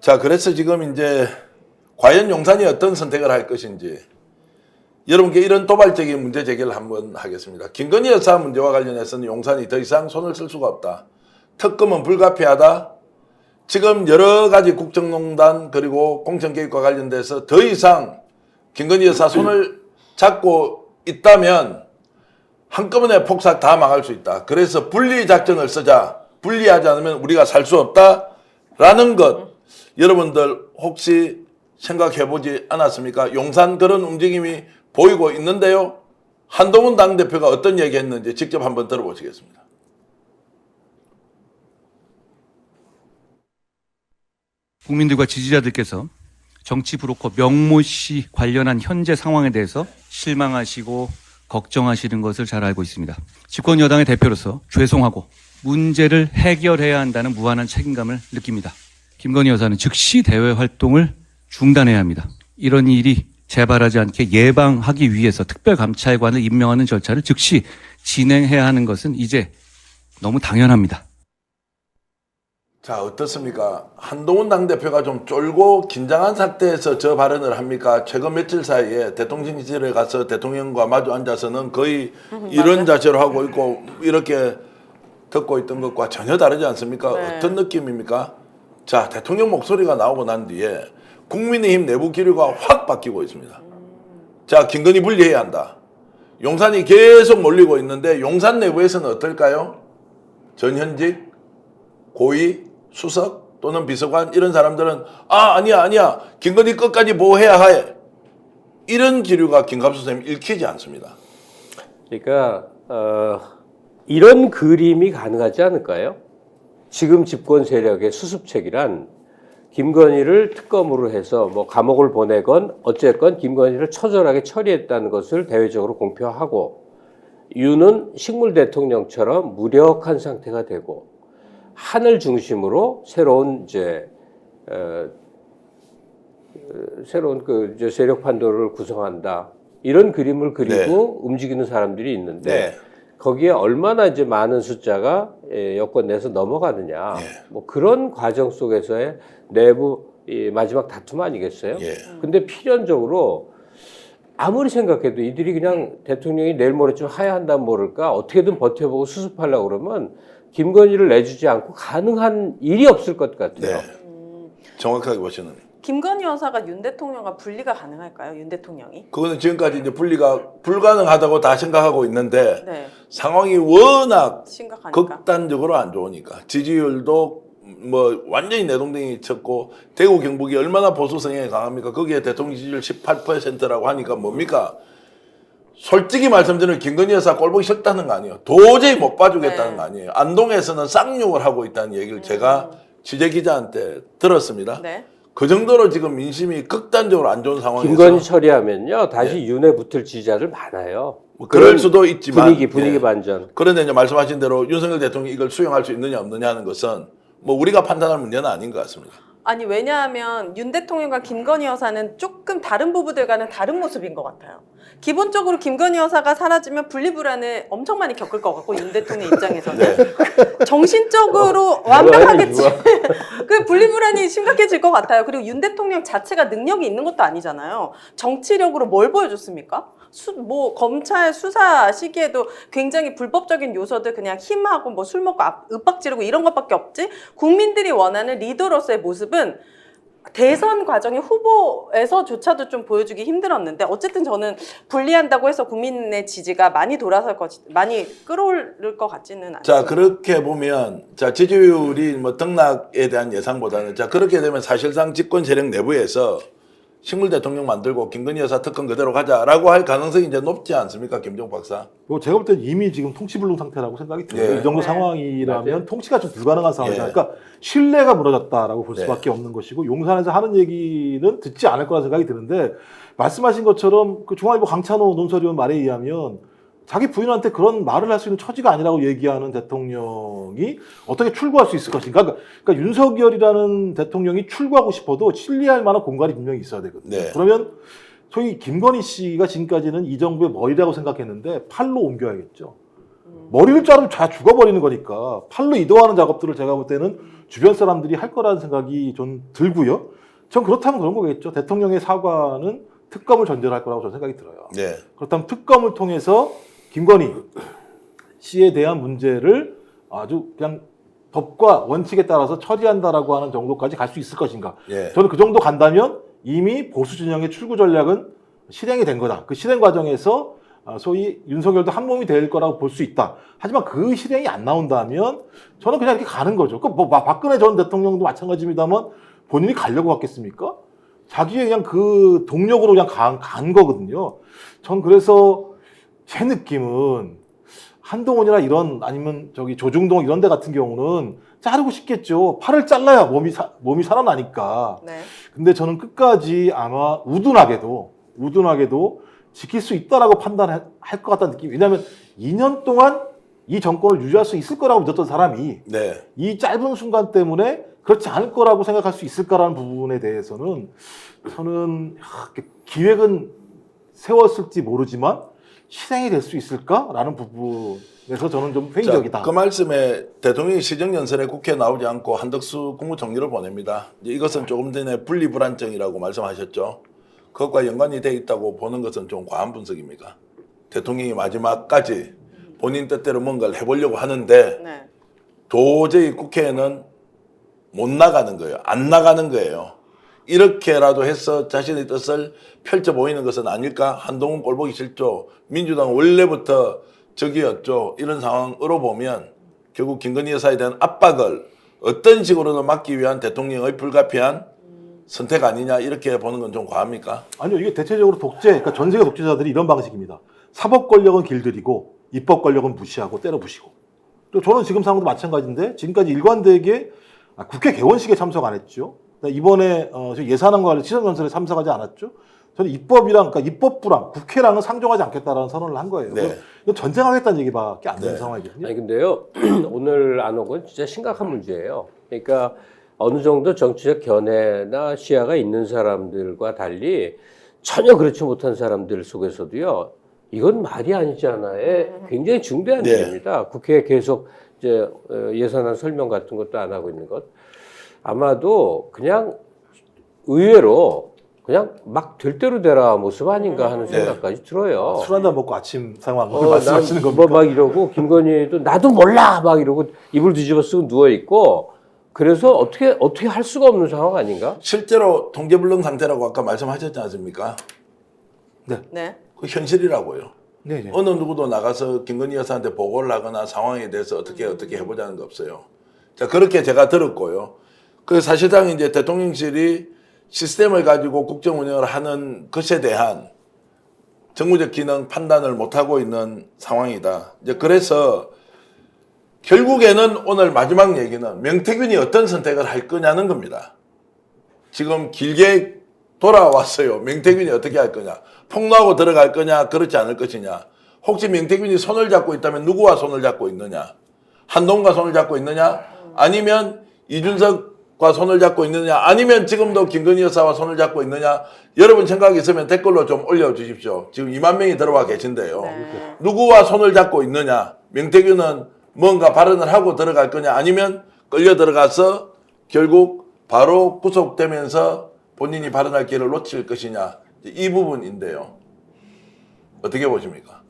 자, 그래서 지금 이제 과연 용산이 어떤 선택을 할 것인지 여러분께 이런 도발적인 문제 제기를 한번 하겠습니다. 김건희 여사 문제와 관련해서는 용산이 더 이상 손을 쓸 수가 없다. 특검은 불가피하다. 지금 여러 가지 국정농단 그리고 공천개입과 관련돼서 더 이상 김건희 여사 손을 잡고 있다면 한꺼번에 폭삭 다 망할 수 있다. 그래서 분리작전을 쓰자. 분리하지 않으면 우리가 살 수 없다라는 것 여러분들 혹시 생각해보지 않았습니까? 용산 그런 움직임이 보이고 있는데요. 한동훈 당대표가 어떤 얘기했는지 직접 한번 들어보시겠습니다. 국민들과 지지자들께서 정치 브로커 명모 씨 관련한 현재 상황에 대해서 실망하시고 걱정하시는 것을 잘 알고 있습니다. 집권 여당의 대표로서 죄송하고 문제를 해결해야 한다는 무한한 책임감을 느낍니다. 김건희 여사는 즉시 대외 활동을 중단해야 합니다. 이런 일이 재발하지 않게 예방하기 위해서 특별감찰관을 임명하는 절차를 즉시 진행해야 하는 것은 이제 너무 당연합니다. 자, 어떻습니까? 한동훈 당대표가 좀 쫄고 긴장한 상태에서 저 발언을 합니까? 최근 며칠 사이에 대통령실에 가서 대통령과 마주 앉아서는 거의 이런 자세로 하고 있고 이렇게 듣고 있던 것과 전혀 다르지 않습니까? 네. 어떤 느낌입니까? 자, 대통령 목소리가 나오고 난 뒤에 국민의힘 내부 기류가 확 바뀌고 있습니다. 자, 김건희 분리해야 한다. 용산이 계속 몰리고 있는데 용산 내부에서는 어떨까요? 전현직, 고위, 수석 또는 비서관 이런 사람들은 아니야 김건희 끝까지 보호해야 해. 이런 기류가 김갑수 선생님 읽히지 않습니다. 그러니까 이런 그림이 가능하지 않을까요? 지금 집권 세력의 수습책이란 김건희를 특검으로 해서 뭐 감옥을 보내건 어쨌건 김건희를 처절하게 처리했다는 것을 대외적으로 공표하고 윤은 식물 대통령처럼 무력한 상태가 되고 한을 중심으로 새로운 이제 세력 판도를 구성한다. 이런 그림을 그리고 움직이는 사람들이 있는데 거기에 얼마나 이제 많은 숫자가 여권 내에서 넘어가느냐. 뭐 그런 과정 속에서의 내부 마지막 다툼 아니겠어요? 근데 필연적으로 아무리 생각해도 이들이 그냥 대통령이 내일 모레쯤 하야한다면 모를까 어떻게든 버텨보고 수습하려고 그러면 김건희를 내주지 않고 가능한 일이 없을 것 같아요. 정확하게 보시는. 김건희 여사가 윤 대통령과 분리가 가능할까요? 윤 대통령이? 그거는 지금까지 이제 분리가 불가능하다고 다 생각하고 있는데 네. 상황이 워낙 심각하니까. 극단적으로 안 좋으니까 지지율도 뭐 완전히 내동댕이 쳤고 대구 경북이 얼마나 보수 성향이 강합니까? 거기에 대통령 지지율 18%라고 하니까 뭡니까? 솔직히 말씀드리면 김건희 여사 꼴보기 싫다는 거 아니에요. 도저히 못 봐주겠다는 거 아니에요. 안동에서는 쌍욕을 하고 있다는 얘기를 제가 취재기자한테 들었습니다. 네. 그 정도로 지금 민심이 극단적으로 안 좋은 상황에서 김건희 처리하면요 다시 윤에 붙을 지지자들 많아요. 뭐 그럴 수도 있지만 분위기 반전. 그런데 이제 말씀하신 대로 윤석열 대통령이 이걸 수용할 수 있느냐 없느냐 하는 것은 뭐 우리가 판단할 문제는 아닌 것 같습니다. 아니 왜냐하면 윤 대통령과 김건희 여사는 조금 다른 부부들과는 다른 모습인 것 같아요. 기본적으로 김건희 여사가 사라지면 분리불안을 엄청 많이 겪을 것 같고 윤 대통령 입장에서는 정신적으로 완벽하게 그 분리불안이 심각해질 것 같아요. 그리고 윤 대통령 자체가 능력이 있는 것도 아니잖아요. 정치력으로 뭘 보여줬습니까? 뭐 검찰 수사 시기에도 굉장히 불법적인 요소들 그냥 힘하고 뭐 술 먹고 윽박 지르고 이런 것밖에 없지. 국민들이 원하는 리더로서의 모습은 대선 과정의 후보에서조차도 좀 보여주기 힘들었는데 어쨌든 저는 분리한다고 해서 국민의 지지가 많이 많이 끌어올 것 같지는 않습니다. 자, 그렇게 보면 자 지지율이 뭐 등락에 대한 예상보다는 자 그렇게 되면 사실상 집권 세력 내부에서 식물 대통령 만들고 김건희 여사 특검 그대로 가자라고 할 가능성이 이제 높지 않습니까, 김종 박사? 제가 볼 때는 이미 지금 통치불능 상태라고 생각이 들어요. 이 정도 상황이라면 통치가 좀 불가능한 상황이니까 그러니까 신뢰가 무너졌다라고 볼 수밖에 없는 것이고 용산에서 하는 얘기는 듣지 않을 거라 생각이 드는데 말씀하신 것처럼 그 중앙일보 강찬호 논설위원 말에 의하면 자기 부인한테 그런 말을 할 수 있는 처지가 아니라고 얘기하는 대통령이 어떻게 출구할 수 있을 것인가. 그러니까 윤석열이라는 대통령이 출구하고 싶어도 신뢰할 만한 공간이 분명히 있어야 되거든요. 그러면 소위 김건희 씨가 지금까지는 이 정부의 머리라고 생각했는데 팔로 옮겨야겠죠. 머리를 자르면 다 죽어버리는 거니까 팔로 이동하는 작업들을 제가 볼 때는 주변 사람들이 할 거라는 생각이 좀 들고요. 전 그렇다면 그런 거겠죠. 대통령의 사과는 특검을 전제로 할 거라고 저는 생각이 들어요. 네. 그렇다면 특검을 통해서 김건희 씨에 대한 문제를 아주 그냥 법과 원칙에 따라서 처리한다라고 하는 정도까지 갈 수 있을 것인가. 예. 저는 그 정도 간다면 이미 보수 진영의 출구 전략은 실행이 된 거다. 그 실행 과정에서 소위 윤석열도 한 몸이 될 거라고 볼 수 있다. 하지만 그 실행이 안 나온다면 저는 그냥 이렇게 가는 거죠. 뭐 박근혜 전 대통령도 마찬가지입니다만 본인이 가려고 갔겠습니까? 자기의 그냥 그 동력으로 그냥 간 거거든요. 전 그래서 제 느낌은 한동훈이나 이런 아니면 저기 조중동 이런 데 같은 경우는 자르고 싶겠죠. 팔을 잘라야 몸이 살아나니까. 네. 근데 저는 끝까지 아마 우둔하게도 지킬 수 있다라고 판단할 것 같다는 느낌이. 왜냐하면 2년 동안 이 정권을 유지할 수 있을 거라고 믿었던 사람이 네. 이 짧은 순간 때문에 그렇지 않을 거라고 생각할 수 있을까라는 부분에 대해서는 저는 기획은 세웠을지 모르지만 실행이 될 수 있을까라는 부분에서 저는 좀 회의적이다. 그 말씀에 대통령이 시정연설에 국회에 나오지 않고 한덕수 국무총리를 보냅니다. 이것은 조금 전에 분리불안증이라고 말씀하셨죠. 그것과 연관이 돼 있다고 보는 것은 좀 과한 분석입니까? 대통령이 마지막까지 본인 뜻대로 뭔가를 해보려고 하는데 네. 도저히 국회에는 못 나가는 거예요. 안 나가는 거예요. 이렇게라도 해서 자신의 뜻을 펼쳐 보이는 것은 아닐까? 한동훈 꼴 보기 싫죠. 민주당 원래부터 적이었죠. 이런 상황으로 보면 결국 김건희 여사에 대한 압박을 어떤 식으로든 막기 위한 대통령의 불가피한 선택 아니냐 이렇게 보는 건 좀 과합니까? 아니요, 이게 대체적으로 그러니까 전 세계 독재자들이 이런 방식입니다. 사법 권력은 길들이고 입법 권력은 무시하고 때려 부시고. 또 저는 지금 상황도 마찬가지인데 지금까지 일관되게 국회 개원식에 참석 안 했죠. 이번에 예산안과 관련 시정연설에 참석하지 않았죠. 저는 입법부랑 국회랑은 상종하지 않겠다라는 선언을 한 거예요. 네. 이거 전쟁하겠다는 얘기밖에 안 되는 네. 상황이거든요. 아니 근데요 오늘 안 온 건 진짜 심각한 문제예요. 그러니까 어느 정도 정치적 견해나 시야가 있는 사람들과 달리 전혀 그렇지 못한 사람들 속에서도요 이건 말이 아니잖아요. 굉장히 중대한 네. 일입니다. 국회에 계속 이제 예산안 설명 같은 것도 안 하고 있는 것 아마도 그냥 의외로 그냥 막 될 대로 되라 모습 아닌가 하는 생각까지 들어요. 술 한잔 먹고 아침 상황을 말씀하시는 겁니까? 뭐 막 이러고 김건희도 나도 몰라 막 이러고 이불 뒤집어 쓰고 누워 있고 그래서 어떻게 할 수가 없는 상황 아닌가? 실제로 통제불능 상태라고 아까 말씀하셨지 않습니까? 네. 그 현실이라고요. 네, 네. 어느 누구도 나가서 김건희 여사한테 보고를 하거나 상황에 대해서 어떻게 해보자는 거 없어요. 자, 그렇게 제가 들었고요. 그 사실상 이제 대통령실이 시스템을 가지고 국정 운영을 하는 것에 대한 정무적 기능 판단을 못하고 있는 상황이다. 이제 그래서 결국에는 오늘 마지막 얘기는 명태균이 어떤 선택을 할 거냐는 겁니다. 지금 길게 돌아왔어요. 명태균이 어떻게 할 거냐. 폭로하고 들어갈 거냐, 그렇지 않을 것이냐. 혹시 명태균이 손을 잡고 있다면 누구와 손을 잡고 있느냐. 한동훈과 손을 잡고 있느냐. 아니면 이준석과 손을 잡고 있느냐. 아니면 지금도 김건희 여사와 손을 잡고 있느냐. 여러분 생각이 있으면 댓글로 좀 올려주십시오. 지금 2만 명이 들어와 계신데요. 네. 누구와 손을 잡고 있느냐. 명태균은 뭔가 발언을 하고 들어갈 거냐. 아니면 끌려 들어가서 결국 바로 구속되면서 본인이 발언할 기회를 놓칠 것이냐. 이 부분인데요. 어떻게 보십니까?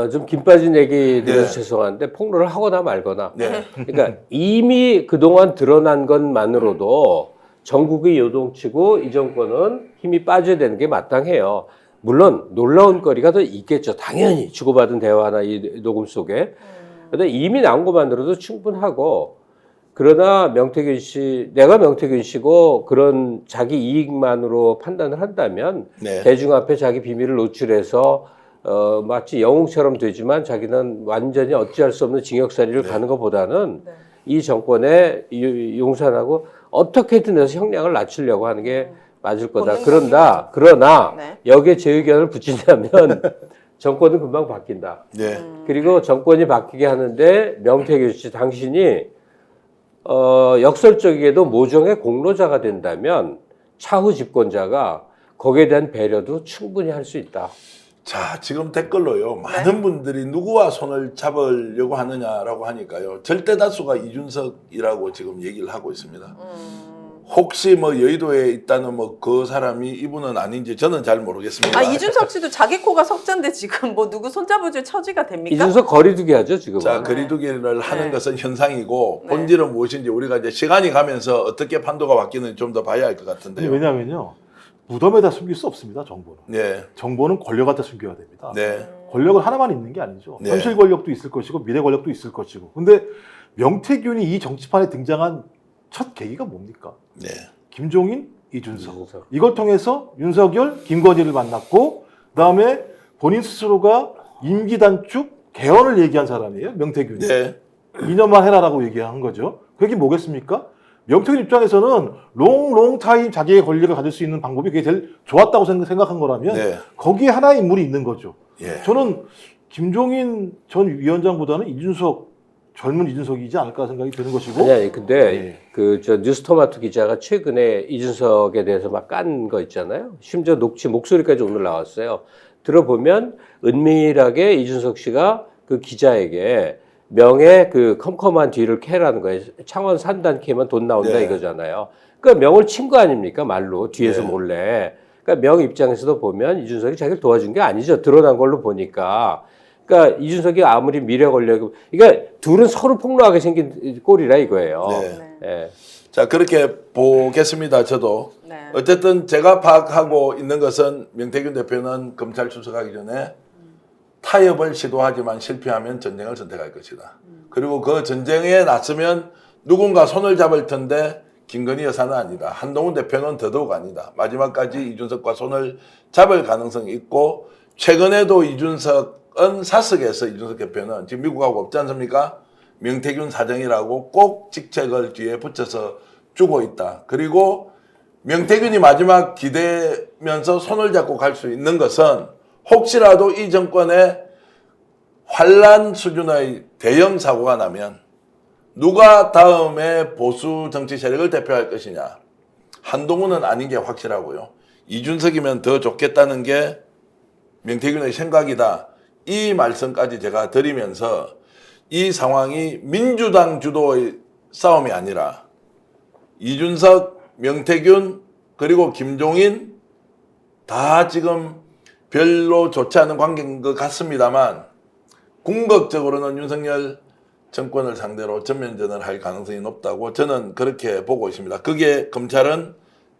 좀 김 빠진 얘기 드려서 네. 죄송한데 폭로를 하거나 말거나 네. 그러니까 이미 그동안 드러난 것만으로도 전국이 요동치고 이 정권은 힘이 빠져야 되는 게 마땅해요. 물론 놀라운 거리가 더 있겠죠. 당연히 주고받은 대화나 이 녹음 속에. 그런데 이미 나온 것만으로도 충분하고 그러나 내가 명태균 씨고 그런 자기 이익만으로 판단을 한다면 네. 대중 앞에 자기 비밀을 노출해서 마치 영웅처럼 되지만 자기는 완전히 어찌할 수 없는 징역살이를 가는 것보다는 네. 이 정권에 용산하고 어떻게든 해서 형량을 낮추려고 하는 게 맞을 거다. 그러나 네. 여기에 제 의견을 붙인다면 정권은 금방 바뀐다. 네. 그리고 정권이 바뀌게 하는데 명태균 씨 당신이 역설적이게도 모종의 공로자가 된다면 차후 집권자가 거기에 대한 배려도 충분히 할 수 있다. 자, 지금 댓글로요. 많은 분들이 누구와 손을 잡으려고 하느냐라고 하니까요. 절대 다수가 이준석이라고 지금 얘기를 하고 있습니다. 혹시 뭐 여의도에 있다는 뭐 그 사람이 이분은 아닌지 저는 잘 모르겠습니다. 아, 이준석 씨도 자기 코가 석잔데 지금 뭐 누구 손잡아줄 처지가 됩니까? 이준석 거리두기 하죠 지금. 자, 거리두기를 하는 네. 것은 현상이고 네. 본질은 무엇인지 우리가 이제 시간이 가면서 어떻게 판도가 바뀌는지 좀 더 봐야 할 것 같은데요. 왜냐하면요. 무덤에다 숨길 수 없습니다. 정보는. 네. 정보는 권력한테 숨겨야 됩니다. 네. 권력은 하나만 있는 게 아니죠. 네. 현실 권력도 있을 것이고 미래 권력도 있을 것이고. 근데 명태균이 이 정치판에 등장한 첫 계기가 뭡니까? 네. 김종인, 이준석. 이준석. 이걸 통해서 윤석열, 김건희를 만났고 그다음에 본인 스스로가 임기 단축 개헌을 얘기한 사람이에요. 명태균이. 네. 2년만 해라라고 얘기한 거죠. 그게 뭐겠습니까? 명태균 입장에서는 롱 타임 자기의 권력을 가질 수 있는 방법이 그게 제일 좋았다고 생각한 거라면 네. 거기에 하나의 인물이 있는 거죠. 예. 저는 김종인 전 위원장보다는 이준석 젊은 이준석이지 않을까 생각이 드는 것이고. 아니 근데 네. 그 저 뉴스토마토 기자가 최근에 이준석에 대해서 막 깐 거 있잖아요. 심지어 녹취 목소리까지 오늘 나왔어요. 들어보면 은밀하게 이준석 씨가 그 기자에게 명의 그 컴컴한 뒤를 캐라는 거예요. 창원 산단 캐면 돈 나온다 네. 이거잖아요. 그러니까 명을 친 거 아닙니까 말로 뒤에서 네. 몰래. 그러니까 명 입장에서도 보면 이준석이 자기를 도와준 게 아니죠. 드러난 걸로 보니까. 그러니까 이준석이 아무리 미래 권력, 그러니까 둘은 서로 폭로하게 생긴 꼴이라 이거예요. 네. 예. 자, 그렇게 보겠습니다. 저도. 네. 어쨌든 제가 파악하고 있는 것은 명태균 대표는 검찰 출석하기 전에 타협을 시도하지만 실패하면 전쟁을 선택할 것이다. 그리고 그 전쟁에 나서면 누군가 손을 잡을 텐데 김건희 여사는 아니다. 한동훈 대표는 더더욱 아니다. 마지막까지 이준석과 손을 잡을 가능성이 있고 최근에도 이준석은 사석에서 이준석 대표는 지금 미국하고 없지 않습니까? 명태균 사정이라고 꼭 직책을 뒤에 붙여서 주고 있다. 그리고 명태균이 마지막 기대면서 손을 잡고 갈 수 있는 것은 혹시라도 이 정권에 환란 수준의 대형 사고가 나면 누가 다음에 보수 정치 세력을 대표할 것이냐. 한동훈은 아닌 게 확실하고요. 이준석이면 더 좋겠다는 게 명태균의 생각이다. 이 말씀까지 제가 드리면서 이 상황이 민주당 주도의 싸움이 아니라 이준석, 명태균 그리고 김종인 다 지금 별로 좋지 않은 관계인 것 같습니다만 궁극적으로는 윤석열 정권을 상대로 전면전을 할 가능성이 높다고 저는 그렇게 보고 있습니다. 그게 검찰은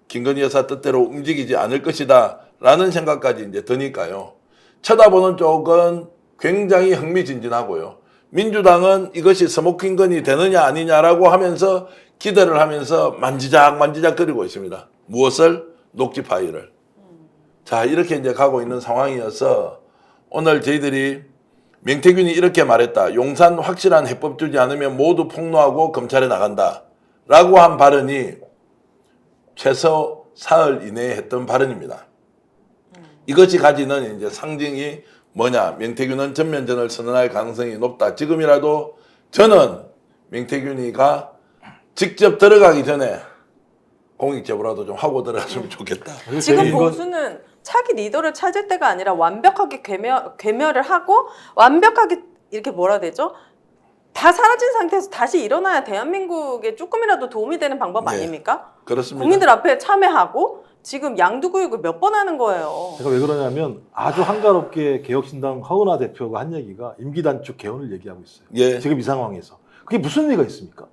김건희 여사 뜻대로 움직이지 않을 것이다 라는 생각까지 이제 드니까요. 쳐다보는 쪽은 굉장히 흥미진진하고요. 민주당은 이것이 스모킹건이 되느냐 아니냐라고 하면서 기대를 하면서 만지작거리고 있습니다. 무엇을? 녹취 파일을. 자, 이렇게 이제 가고 있는 상황이어서 오늘 저희들이 명태균이 이렇게 말했다. 용산 확실한 해법 주지 않으면 모두 폭로하고 검찰에 나간다. 라고 한 발언이 최소 사흘 이내에 했던 발언입니다. 이것이 가지는 이제 상징이 뭐냐. 명태균은 전면전을 선언할 가능성이 높다. 지금이라도 저는 명태균이가 직접 들어가기 전에 공익제보라도 좀 하고 들어갔으면 좋겠다. 지금 이건- 보수는 차기 리더를 찾을 때가 아니라 완벽하게 괴멸을 하고 완벽하게 이렇게 뭐라 해야 되죠? 다 사라진 상태에서 다시 일어나야 대한민국에 조금이라도 도움이 되는 방법 네. 아닙니까? 그렇습니다. 국민들 앞에 참여하고 지금 양두구육을 몇 번 하는 거예요. 제가 왜 그러냐면 아주 한가롭게 개혁신당 허은하 대표가 한 얘기가 임기 단축 개헌을 얘기하고 있어요. 예. 지금 이 상황에서. 그게 무슨 의미가 있습니까?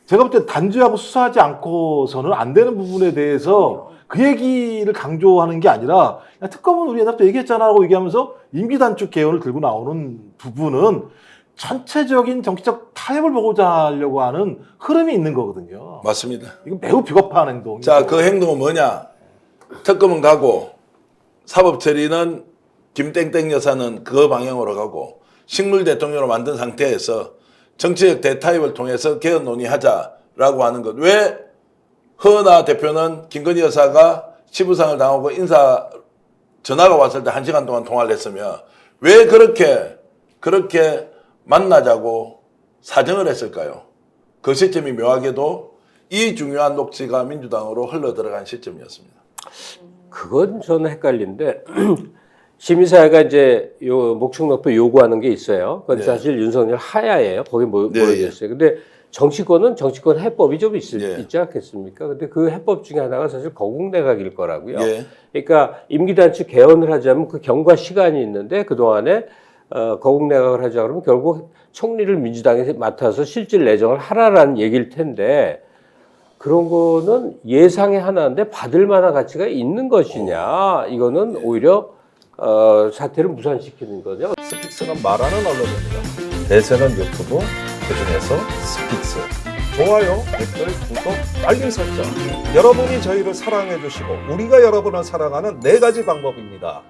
제가 볼 때 단죄하고 수사하지 않고서는 안 되는 부분에 대해서 그 얘기를 강조하는 게 아니라 야, 특검은 우리 옛날부터 얘기했잖아라고 얘기하면서 임기 단축 개헌을 들고 나오는 부분은 전체적인 정치적 타협을 보고자 하려고 하는 흐름이 있는 거거든요. 맞습니다. 이거 매우 비겁한 행동이죠. 자, 그 행동은 뭐냐? 특검은 가고 사법 처리는 김땡땡 여사는 그 방향으로 가고 식물 대통령으로 만든 상태에서 정치적 대타협을 통해서 개헌 논의하자라고 하는 것. 왜 허은하 대표는 김건희 여사가 치부상을 당하고 인사 전화가 왔을 때 1시간 동안 통화를 했으며 왜 그렇게 만나자고 사정을 했을까요? 그 시점이 묘하게도 이 중요한 녹취가 민주당으로 흘러 들어간 시점이었습니다. 그건 저는 헷갈린데 시민사회가 이제 요 목축 높여 요구하는 게 있어요. 그건 네. 사실 윤석열 하야예요. 거기 네, 모여졌어요. 근데 정치권은 정치권 해법이 좀 예. 있지 않겠습니까? 근데 그 해법 중에 하나가 사실 거국내각일 거라고요. 예. 그러니까 임기단축 개헌을 하자면 그 경과 시간이 있는데 그동안에 거국내각을 하자 그러면 결국 총리를 민주당에 맡아서 실질 내정을 하라라는 얘기일 텐데 그런 거는 예상의 하나인데 받을 만한 가치가 있는 것이냐 이거는 오히려 사태를 무산시키는 거죠. 스픽스는 말하는 언론입니다. 대세는 유튜브, 그중에서 스픽스. 좋아요, 댓글, 구독, 알림 설정. 여러분이 저희를 사랑해 주시고 우리가 여러분을 사랑하는 4가지 방법입니다.